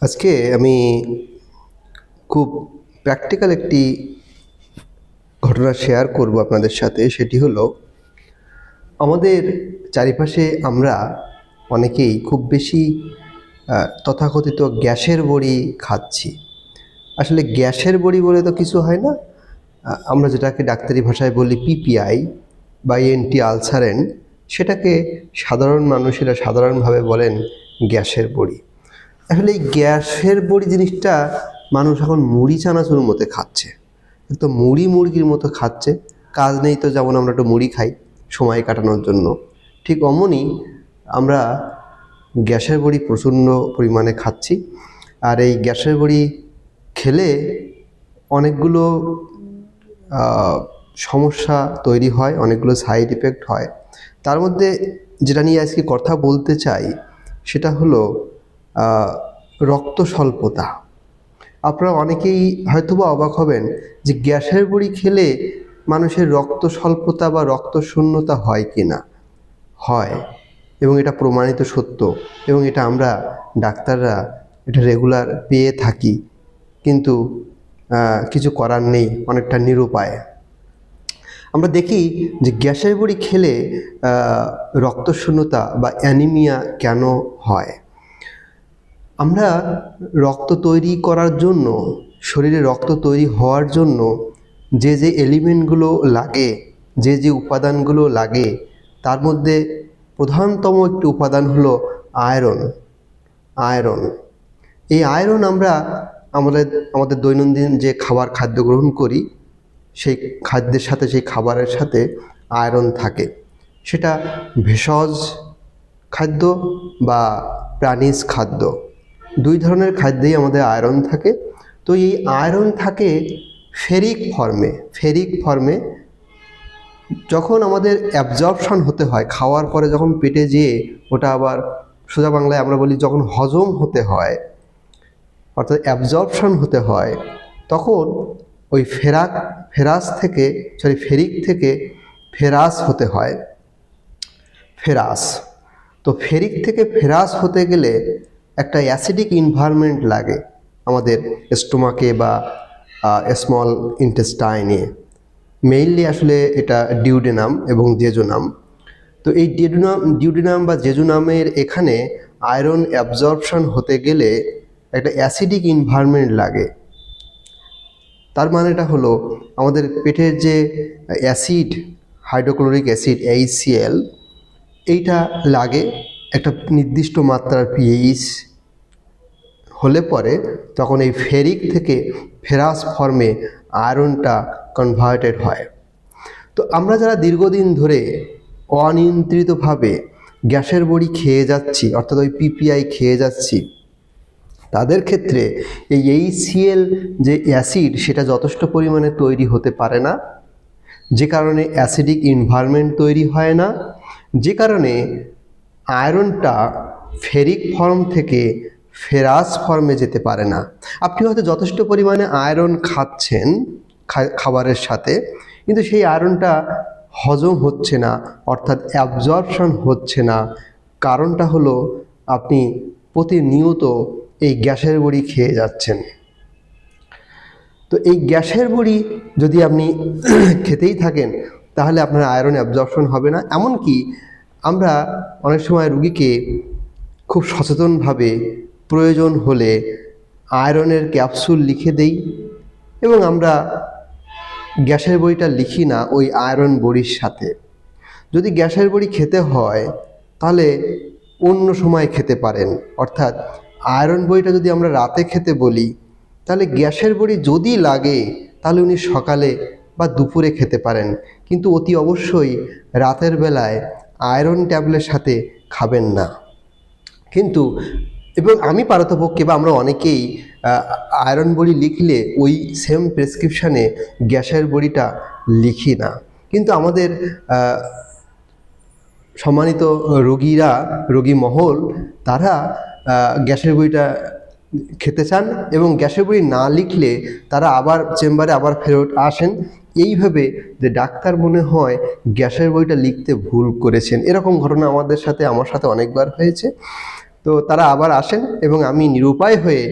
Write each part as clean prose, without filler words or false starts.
আজকে আমি খুব প্র্যাকটিক্যাল একটি ঘটনা শেয়ার করব আপনাদের সাথে। সেটি হলো, আমাদের চারিপাশে আমরা অনেকেই খুব বেশি তথাকথিত গ্যাসের বড়ি খাচ্ছি। আসলে গ্যাসের বড়ি বলে তো কিছু হয় না। আমরা যেটাকে ডাক্তারি ভাষায় বলি পিপিআই বা এন্টি আলসারেন্ট, সেটাকে সাধারণ মানুষেরা সাধারণভাবে বলেন গ্যাসের বড়ি। আসলে এই গ্যাসের বড়ি জিনিসটা মানুষ এখন মুড়ি চানাচুর মতো খাচ্ছে, তো মুড়ি মুরগির মতো খাচ্ছে। কাজ নেই তো যেমন আমরা একটু মুড়ি খাই সময় কাটানোর জন্য, ঠিক অমনই আমরা গ্যাসের বড়ি প্রচণ্ড পরিমাণে খাচ্ছি। আর এই গ্যাসের বড়ি খেলে অনেকগুলো সমস্যা তৈরি হয়, অনেকগুলো সাইড ইফেক্ট হয়। তার মধ্যে যেটা নিয়ে আজকে কথা বলতে চাই সেটা হলো রক্ত স্বল্পতা। আপনারা অনেকেই হয়তোবা অবাক হবেন যে গ্যাসের বড়ি খেলে মানুষের রক্ত স্বল্পতা বা রক্ত শূন্যতা হয় কি না। হয়, এবং এটা প্রমাণিত সত্য, এবং এটা আমরা ডাক্তাররা এটা রেগুলার পেয়ে থাকি। কিন্তু কিছু করার নেই, অনেকটা নিরুপায়। আমরা দেখি যে গ্যাসের বড়ি খেলে রক্তশূন্যতা বা অ্যানিমিয়া কেন হয়। আমরা রক্ত তৈরি করার জন্য, শরীরে রক্ত তৈরি হওয়ার জন্য যে যে এলিমেন্টগুলো লাগে, যে যে উপাদানগুলো লাগে, তার মধ্যে প্রধানতম একটি উপাদান হলো আয়রন। আয়রন এই আয়রন আমরা আমাদের দৈনন্দিন যে খাদ্য গ্রহণ করি, সেই খাদ্যের সাথে, সেই খাবারের সাথে আয়রন থাকে। সেটা ভেষজ খাদ্য বা প্রাণীজ খাদ্য, দুই ধরনের খাদ্যেই আমাদের আয়রন থাকে। তো এই আয়রন থাকে ফেরিক ফর্মে। যখন আমাদের অ্যাবজর্পশন হতে হয়, খাওয়ার পরে যখন পেটে যেয়ে ওটা আবার, সোজা বাংলায় আমরা বলি, যখন হজম হতে হয়, অর্থাৎ অ্যাবজর্পশন হতে হয়, তখন ওই ফেরিক থেকে ফেরাস হতে হয়। তো ফেরিক থেকে ফেরাস হতে গেলে একটা অ্যাসিডিক এনভায়রনমেন্ট লাগে আমাদের স্টোমাকে বা স্মল ইন্টেস্টাইনে। মেইনলি আসলে এটা ডিউডেনাম এবং জেজুনাম। তো এই ডিউডেনাম বা জেজুনামের এখানে আয়রন অ্যাবজর্পশন হতে গেলে একটা অ্যাসিডিক এনভায়রনমেন্ট লাগে। তার মানেটা হলো, আমাদের পেটের যে অ্যাসিড, হাইড্রোক্লোরিক অ্যাসিড HCl, এইটা লাগে একটা নির্দিষ্ট মাত্রার পিএইচ হলে পরে, তখন এই ফেরিক থেকে ফেরাস ফর্মে আয়রনটা কনভার্টেড হয়। তো আমরা যারা দীর্ঘদিন ধরে অনিয়ন্ত্রিতভাবে গ্যাসের বড়ি খেয়ে যাচ্ছি, অর্থাৎ ওই পিপিআই খেয়ে যাচ্ছি, তাদের ক্ষেত্রে এই HCl যে অ্যাসিড, সেটা যথেষ্ট পরিমাণে তৈরি হতে পারে না, যে কারণে অ্যাসিডিক এনভায়রনমেন্ট তৈরি হয় না, যে কারণে আয়রনটা ফেরিক ফর্ম থেকে ফেরাস ফর্মে যেতে পারে না। আপনি হয়তো যথেষ্ট পরিমাণে আয়রন খাচ্ছেন খাবারের সাথে, কিন্তু সেই আয়রনটা হজম হচ্ছে না, অর্থাৎ অ্যাবজর্পশন হচ্ছে না। কারণটা হলো, আপনি প্রতিনিয়ত এই গ্যাসের বড়ি খেয়ে যাচ্ছেন। তো এই গ্যাসের বড়ি যদি আপনি খেতেই থাকেন, তাহলে আপনার আয়রন অ্যাবজর্পশন হবে না। এমনকি আমরা অনেক সময় রুগীকে খুব সচেতনভাবে প্রয়োজন হলে আয়রনের ক্যাপসুল লিখে দেই, এবং আমরা গ্যাসের বড়িটা লিখি না ওই আয়রন বড়ির সাথে। যদি গ্যাসের বড়ি খেতে হয় তাহলে অন্য সময় খেতে পারেন, অর্থাৎ আয়রন বড়িটা যদি আমরা রাতে খেতে বলি, তাহলে গ্যাসের বড়ি যদি লাগে তাহলে উনি সকালে বা দুপুরে খেতে পারেন, কিন্তু অতি অবশ্যই রাতের বেলায় আয়রন ট্যাবলেট সাথে খাবেন না। কিন্তু এবং আমি পারতপক্ষে বা আমরা অনেকেই আয়রন বড়ি লিখলে ওই সেম প্রেসক্রিপশানে গ্যাসের বড়িটা লিখি না। কিন্তু আমাদের সম্মানিত রোগী মহল, তারা গ্যাসের বড়িটা খেতে চান, এবং গ্যাসের বড়ি না লিখলে তারা আবার চেম্বারে আবার ফেরত আসেন, এইভাবে যে ডাক্তার মনে হয় গ্যাসের বড়িটা লিখতে ভুল করেছেন। এরকম ঘটনা আমার সাথে অনেকবার হয়েছে। তো তারা আবার আসেন এবং আমি নিরুপায় হয়ে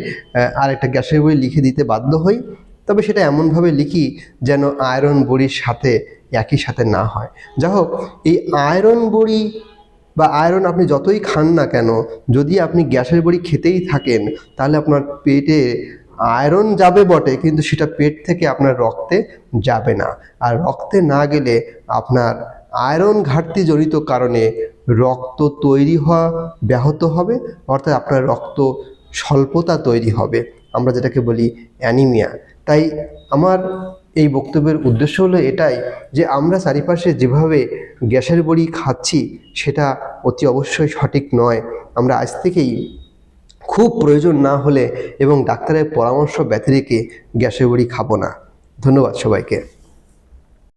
আরেকটা গ্যাসের বড়ি লিখে দিতে বাধ্য হই। তবে সেটা এমনভাবে লিখি যেন আয়রন বড়ির সাথে একই সাথে না হয়। যা হোক, এই আয়রন বড়ি বা আয়রন আপনি যতই খান না কেন, যদি আপনি গ্যাসের বড়ি খেতেই থাকেন তাহলে আপনার পেটে আয়রন যাবে বটে, কিন্তু সেটা পেট থেকে আপনার রক্তে যাবে না। আর রক্তে না গেলে আপনার আয়রন ঘাটতি জনিত কারণে রক্ত তৈরি হওয়া ব্যাহত হবে, অর্থাৎ আপনার রক্ত স্বল্পতা তৈরি হবে, আমরা যেটাকে বলি অ্যানিমিয়া। তাই আমার এই বক্তব্যের উদ্দেশ্য হলো এটাই যে আমরা চারিপাশে যেভাবে গ্যাসের বড়ি খাচ্ছি সেটা অতি অবশ্যই সঠিক নয়। আমরা আজ থেকেই খুব প্রয়োজন না হলে এবং ডাক্তারের পরামর্শ ব্যতিরেকে গ্যাসের বড়ি খাবো না। ধন্যবাদ সবাইকে।